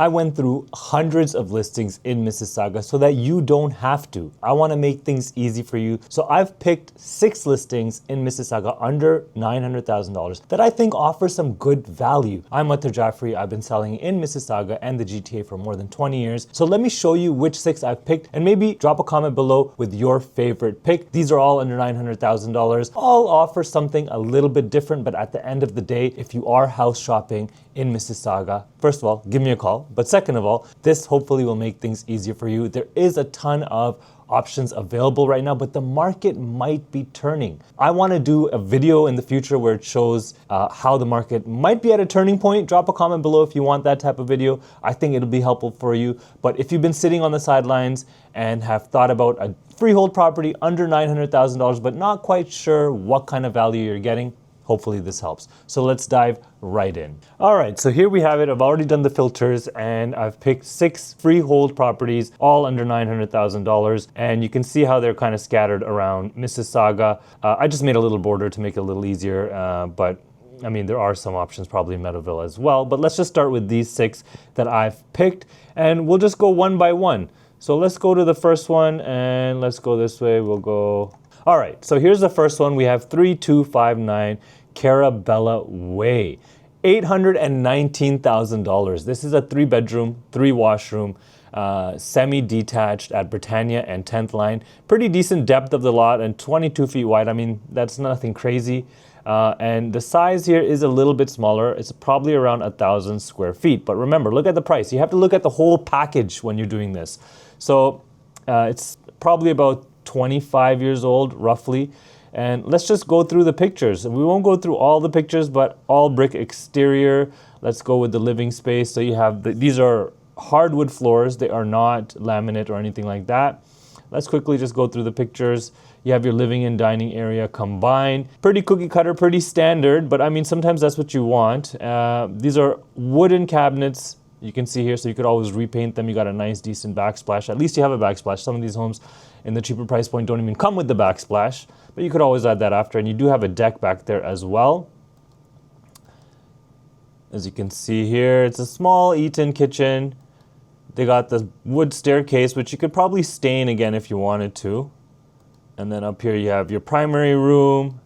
I went through hundreds of listings in Mississauga so that you don't have to. I want to make things easy for you. So I've picked 6 listings in Mississauga under $900,000 that I think offer some good value. I'm Athar Jafri. I've been selling in Mississauga and the GTA for more than 20 years. So let me show you which 6 I've picked and maybe drop a comment below with your favorite pick. These are all under $900,000. All offer something a little bit different, but at the end of the day, if you are house shopping in Mississauga, first of all, give me a call. But second of all, this hopefully will make things easier for you. There is a ton of options available right now, but the market might be turning. I want to do a video in the future where it shows how the market might be at a turning point. Drop a comment below if you want that type of video. I think it'll be helpful for you. But if you've been sitting on the sidelines and have thought about a freehold property under $900,000 but not quite sure what kind of value you're getting, hopefully this helps. So let's dive right in. All right, so here we have it. I've already done the filters and I've picked 6 freehold properties, all under $900,000. And you can see how they're kind of scattered around Mississauga. I just made a little border to make it a little easier, but I mean, there are some options probably in Meadowville as well. But let's just start with these 6 that I've picked and we'll just go one by one. So let's go to the first one and let's go this way. We'll go. All right, so here's the first one. We have 3259 Carabella Way, $819,000. This is a 3-bedroom, 3-washroom, semi-detached at Britannia and 10th Line. Pretty decent depth of the lot and 22 feet wide. I mean, that's nothing crazy. And the size here is a little bit smaller. It's probably around 1,000 square feet. But remember, look at the price. You have to look at the whole package when you're doing this. So it's probably about 25 years old, roughly. And let's just go through the pictures. We won't go through all the pictures, but all brick exterior. Let's go with the living space. So you have, these are hardwood floors. They are not laminate or anything like that. Let's quickly just go through the pictures. You have your living and dining area combined. Pretty cookie cutter, pretty standard, but I mean, sometimes that's what you want. These are wooden cabinets. You can see here, so you could always repaint them. You got a nice, decent backsplash. At least you have a backsplash. Some of these homes in the cheaper price point don't even come with the backsplash, but you could always add that after. And you do have a deck back there as well. As you can see here, it's a small eat-in kitchen. They got the wood staircase, which you could probably stain again if you wanted to. And then up here you have your primary room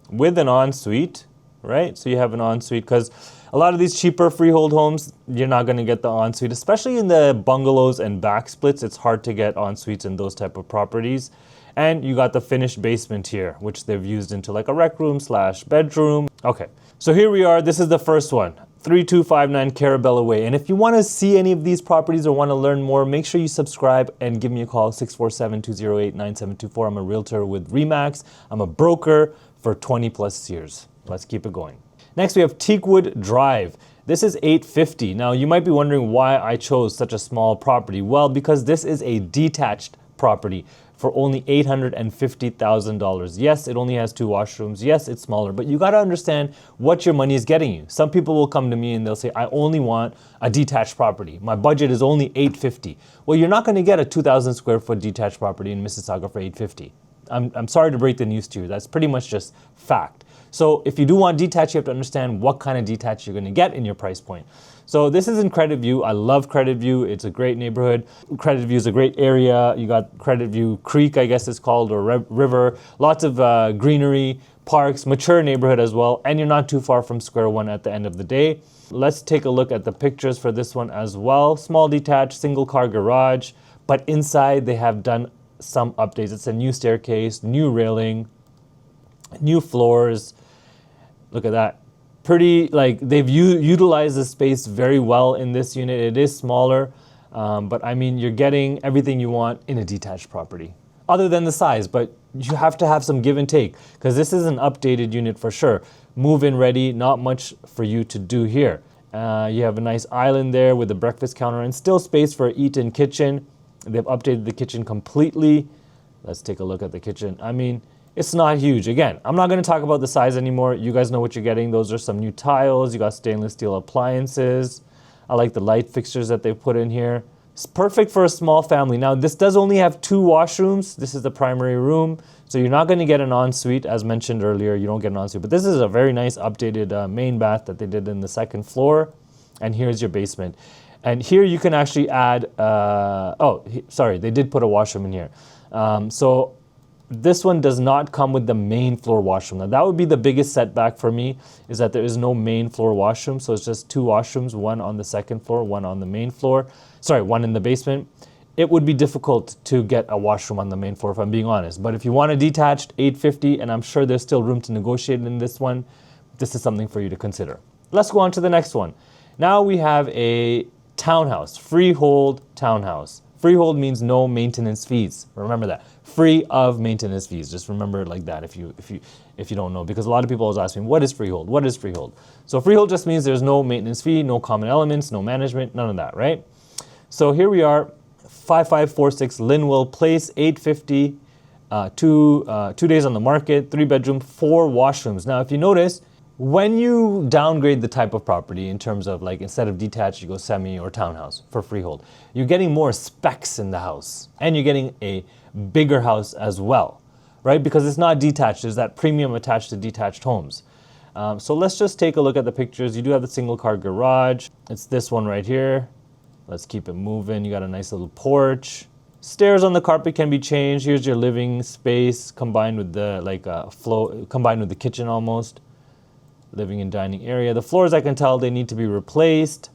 with an ensuite, right? So you have an ensuite because a lot of these cheaper freehold homes, you're not going to get the ensuite, especially in the bungalows and back splits. It's hard to get ensuites in those type of properties. And you got the finished basement here, which they've used into like a rec room / bedroom. Okay, so here we are. This is the first one, 3259 Carabella Way. And if you want to see any of these properties or want to learn more, make sure you subscribe and give me a call, 647-208-9724. I'm a realtor with RE/MAX. I'm a broker for 20 plus years. Let's keep it going. Next, we have Teakwood Drive. This is $850. Now, you might be wondering why I chose such a small property. Well, because this is a detached property for only $850,000. Yes, it only has 2 washrooms. Yes, it's smaller, but you got to understand what your money is getting you. Some people will come to me and they'll say, I only want a detached property. My budget is only $850. Well, you're not going to get a 2,000 square foot detached property in Mississauga for $850. I'm sorry to break the news to you. That's pretty much just fact. So if you do want detached, you have to understand what kind of detached you're going to get in your price point. So this is in Credit View. I love Credit View. It's a great neighborhood. Credit View is a great area. You got Credit View Creek, I guess it's called, or river. Lots of greenery, parks, mature neighborhood as well. And you're not too far from Square One at the end of the day. Let's take a look at the pictures for this one as well. Small detached, single car garage. But inside they have done some updates. It's a new staircase, new railing, new floors. Look at that. Pretty, like, they've utilized the space very well in this unit. It is smaller, but I mean, you're getting everything you want in a detached property, other than the size, but you have to have some give and take because this is an updated unit for sure. Move-in ready, not much for you to do here. You have a nice island there with a breakfast counter and still space for an eat-in kitchen. They've updated the kitchen completely. Let's take a look at the kitchen. I mean, it's not huge. Again, I'm not going to talk about the size anymore. You guys know what you're getting. Those are some new tiles. You got stainless steel appliances. I like the light fixtures that they put in here. It's perfect for a small family. Now, this does only have 2 washrooms. This is the primary room. So you're not going to get an ensuite. As mentioned earlier, you don't get an ensuite. But this is a very nice updated main bath that they did in the 2nd floor. And here's your basement. And here you can actually add, sorry, they did put a washroom in here. So this one does not come with the main floor washroom. Now that would be the biggest setback for me, is that there is no main floor washroom. So it's just 2 washrooms, one on the second floor, one on the main floor. Sorry, one in the basement. It would be difficult to get a washroom on the main floor, if I'm being honest. But if you want a detached, $850, and I'm sure there's still room to negotiate in this one, this is something for you to consider. Let's go on to the next one. Now we have a townhouse, freehold townhouse. Freehold means no maintenance fees. Remember that. Free of maintenance fees. Just remember it like that if you don't know, because a lot of people always ask me, what is freehold? What is freehold? So freehold just means there's no maintenance fee, no common elements, no management, none of that, right? So here we are, 5546 Linwell Place, $850, 2 days on the market, 3 bedroom, 4 washrooms. Now, if you notice, when you downgrade the type of property in terms of, like, instead of detached, you go semi or townhouse for freehold, you're getting more specs in the house, and you're getting a bigger house as well, right? Because it's not detached. There's that premium attached to detached homes. So let's just take a look at the pictures. You do have the single car garage. It's this one right here. Let's keep it moving. You got a nice little porch. Stairs on the carpet can be changed. Here's your living space combined with the combined with the kitchen almost. Living and dining area. The floors, I can tell they need to be replaced.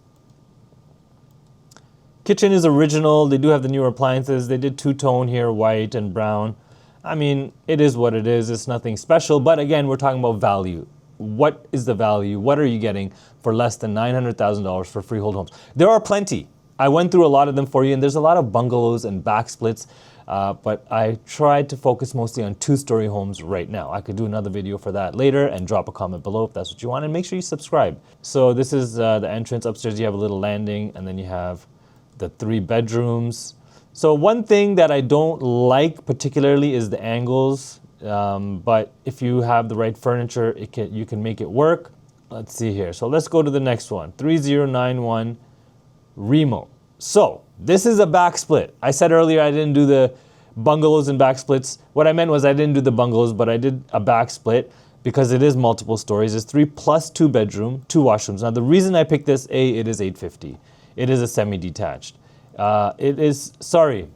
Kitchen is original. They do have the newer appliances. They did two-tone here, white and brown. I mean, it is what it is. It's nothing special. But again, we're talking about value. What is the value? What are you getting for less than $900,000 for freehold homes? There are plenty. I went through a lot of them for you, and there's a lot of bungalows and back splits. But I tried to focus mostly on 2-story homes right now. I could do another video for that later, and drop a comment below if that's what you want, and make sure you subscribe. So this is the entrance. Upstairs you have a little landing, and then you have the 3 bedrooms. So one thing that I don't like particularly is the angles, but if you have the right furniture, you can make it work. Let's see here. So let's go to the next one, 3091 Remo. So this is a back split. I said earlier I didn't do the bungalows and back splits. What I meant was I didn't do the bungalows, but I did a back split because it is multiple stories. It's 3 plus 2 bedroom, 2 washrooms. Now the reason I picked this, it is $850. It is a semi-detached. It is, sorry,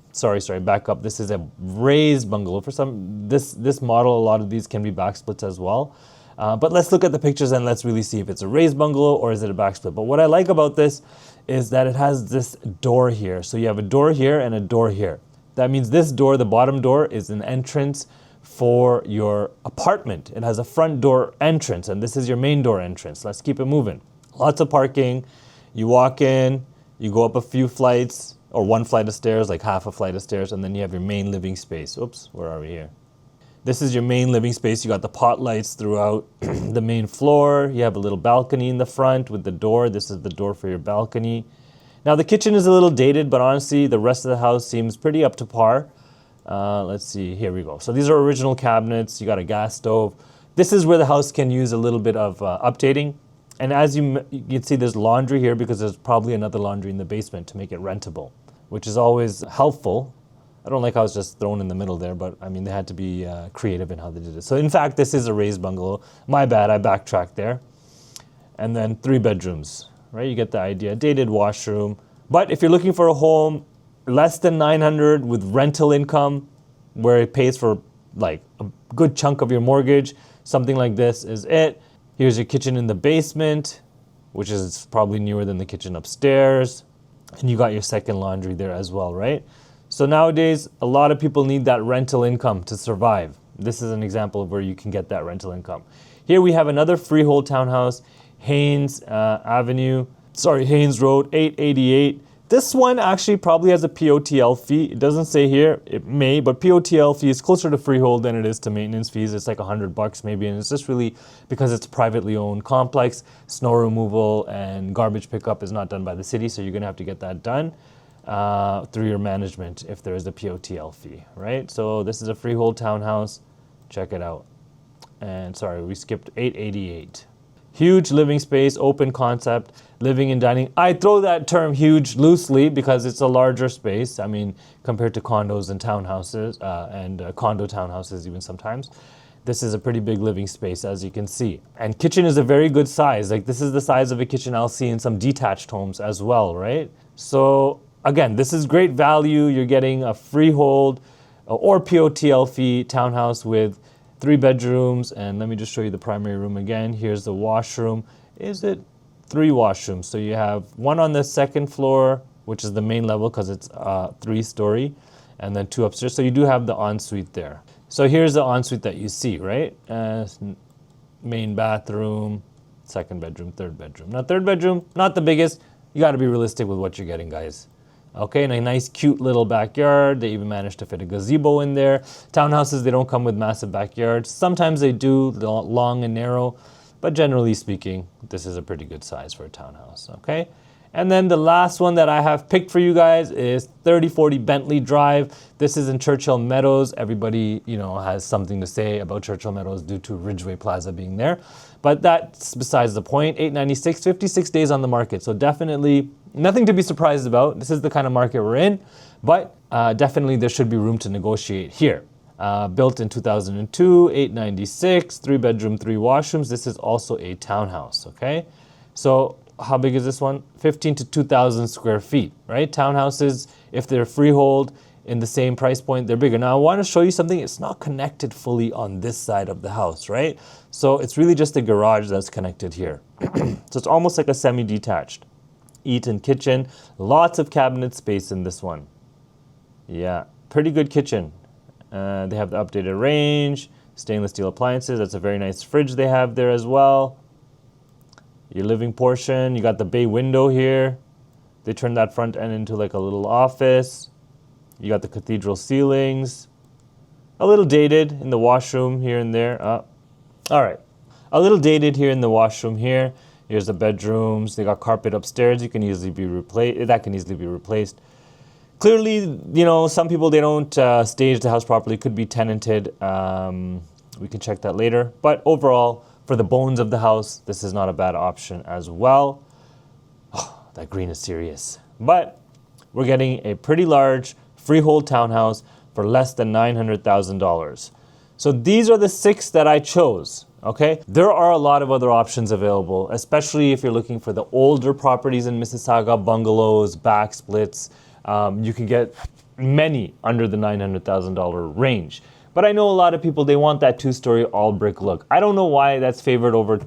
back up. This is a raised bungalow. For this model, a lot of these can be back splits as well. But let's look at the pictures and let's really see if it's a raised bungalow or is it a back split. But what I like about this is that it has this door here. So you have a door here and a door here. That means this door, the bottom door, is an entrance for your apartment. It has a front door entrance, and this is your main door entrance. Let's keep it moving. Lots of parking. You walk in, you go up a few flights, or 1 flight of stairs, like half a flight of stairs, and then you have your main living space. Oops, where are we here? This is your main living space. You got the pot lights throughout the main floor. You have a little balcony in the front with the door. This is the door for your balcony. Now the kitchen is a little dated, but honestly, the rest of the house seems pretty up to par. Let's see, here we go. So these are original cabinets. You got a gas stove. This is where the house can use a little bit of updating. And as you can see, there's laundry here because there's probably another laundry in the basement to make it rentable, which is always helpful. I don't like how it's just thrown in the middle there, but I mean, they had to be creative in how they did it. So in fact, this is a raised bungalow. My bad, I backtracked there. And then 3 bedrooms, right? You get the idea. Dated washroom. But if you're looking for a home less than $900 with rental income, where it pays for like a good chunk of your mortgage, something like this is it. Here's your kitchen in the basement, which is probably newer than the kitchen upstairs. And you got your second laundry there as well, right? So nowadays, a lot of people need that rental income to survive. This is an example of where you can get that rental income. Here we have another freehold townhouse, Haynes Road, 888. This one actually probably has a POTL fee. It doesn't say here, it may, but POTL fee is closer to freehold than it is to maintenance fees. It's like $100 maybe, and it's just really because it's a privately owned complex. Snow removal and garbage pickup is not done by the city, so you're gonna have to get that done through your management if there is a POTL fee, right? So this is a freehold townhouse. Check it out. And sorry, we skipped 888. Huge living space, open concept, living and dining. I throw that term huge loosely because it's a larger space. I mean, compared to condos and townhouses and condo townhouses even sometimes. This is a pretty big living space, as you can see. And kitchen is a very good size. Like, this is the size of a kitchen I'll see in some detached homes as well, right? So again, this is great value. You're getting a freehold or POTL fee townhouse with 3 bedrooms. And let me just show you the primary room again. Here's the washroom. Is it 3 washrooms? So you have one on the second floor, which is the main level because it's 3-story, and then 2 upstairs. So you do have the ensuite there. So here's the ensuite that you see, right? Main bathroom, 2nd bedroom, 3rd bedroom. Now, 3rd bedroom, not the biggest. You got to be realistic with what you're getting, guys. Okay, and a nice, cute little backyard. They even managed to fit a gazebo in there. Townhouses, they don't come with massive backyards. Sometimes they do, they're long and narrow. But generally speaking, this is a pretty good size for a townhouse, okay? And then the last one that I have picked for you guys is 3040 Bentley Drive. This is in Churchill Meadows. Everybody, has something to say about Churchill Meadows due to Ridgeway Plaza being there. But that's besides the point. 896, 56 days on the market. So definitely nothing to be surprised about. This is the kind of market we're in. But definitely there should be room to negotiate here. Built in 2002, 896, 3 bedroom, 3 washrooms. This is also a townhouse, okay? So how big is this one? 15 to 2,000 square feet, right? Townhouses, if they're freehold in the same price point, they're bigger. Now I want to show you something. It's not connected fully on this side of the house, right? So it's really just a garage that's connected here. So it's almost like a semi-detached. Eat-in kitchen, lots of cabinet space in this one. Yeah, pretty good kitchen. They have the updated range, stainless steel appliances. That's a very nice fridge they have there as well. Your living portion, you got the bay window here. They turned that front end into like a little office. You got the cathedral ceilings. A little dated in the washroom here and there. All right, a little dated here in the washroom here. Here's the bedrooms. They got carpet upstairs. You can easily be replaced. That can easily be replaced. Clearly, some people, they don't stage the house properly. Could be tenanted. We can check that later. But overall, for the bones of the house, this is not a bad option as well. Oh, that green is serious. But we're getting a pretty large freehold townhouse for less than $900,000. So these are the 6 that I chose, okay? There are a lot of other options available, especially if you're looking for the older properties in Mississauga, bungalows, back splits. You can get many under the $900,000 range. But I know a lot of people, they want that 2-story all brick look. I don't know why that's favored over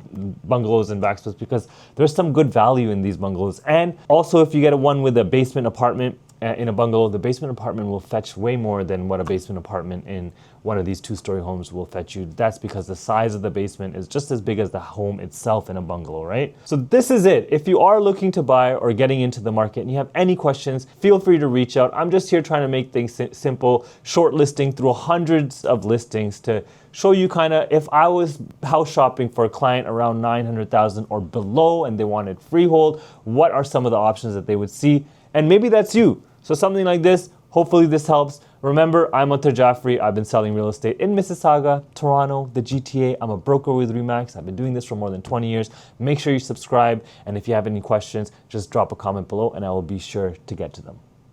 bungalows and back splits, because there's some good value in these bungalows. And also, if you get one with a basement apartment in a bungalow, the basement apartment will fetch way more than what a basement apartment in one of these 2-story homes will fetch you. That's because the size of the basement is just as big as the home itself in a bungalow, right? So this is it. If you are looking to buy or getting into the market and you have any questions, feel free to reach out. I'm just here trying to make things simple, short listing through hundreds of listings to show you kind of, if I was house shopping for a client around $900,000 or below and they wanted freehold, what are some of the options that they would see? And maybe that's you. So something like this, hopefully this helps. Remember, I'm Athar Jafri. I've been selling real estate in Mississauga, Toronto, the GTA. I'm a broker with RE/MAX. I've been doing this for more than 20 years. Make sure you subscribe. And if you have any questions, just drop a comment below and I will be sure to get to them.